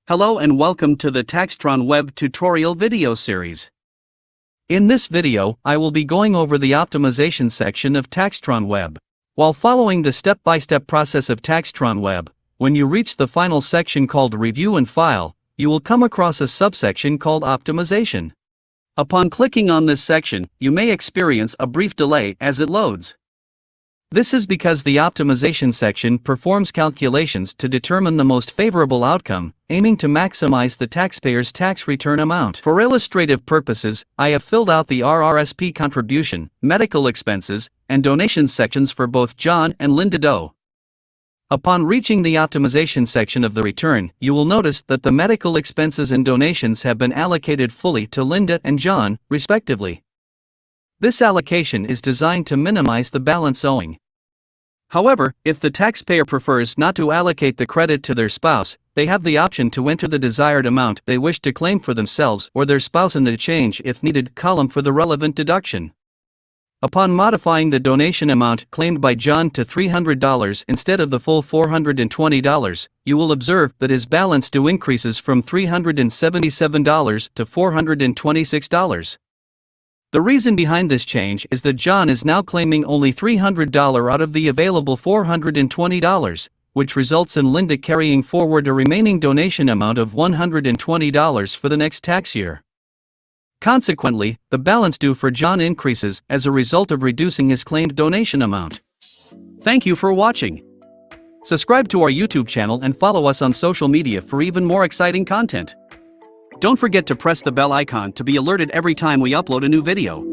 Hello and welcome to the TaxTron web tutorial video series. In this video, I will be going over the optimization section of TaxTron web. While following the step-by-step process of TaxTron web, when you reach the final section called Review and File, you will come across a subsection called Optimization. Upon clicking on this section, you may experience a brief delay as it loads. This is because the optimization section performs calculations to determine the most favorable outcome, aiming to maximize the taxpayer's tax return amount. For illustrative purposes, I have filled out the RRSP contribution, medical expenses, and donations sections for both John and Linda Doe. Upon reaching the optimization section of the return, you will notice that the medical expenses and donations have been allocated fully to Linda and John, respectively. This allocation is designed to minimize the balance owing. However, if the taxpayer prefers not to allocate the credit to their spouse, they have the option to enter the desired amount they wish to claim for themselves or their spouse in the change if needed column for the relevant deduction. Upon modifying the donation amount claimed by John to $300 instead of the full $420, you will observe that his balance due increases from $377 to $426. The reason behind this change is that John is now claiming only $300 out of the available $420, which results in Linda carrying forward a remaining donation amount of $120 for the next tax year. Consequently, the balance due for John increases as a result of reducing his claimed donation amount. Thank you for watching. Subscribe to our YouTube channel and follow us on social media for even more exciting content. Don't forget to press the bell icon to be alerted every time we upload a new video.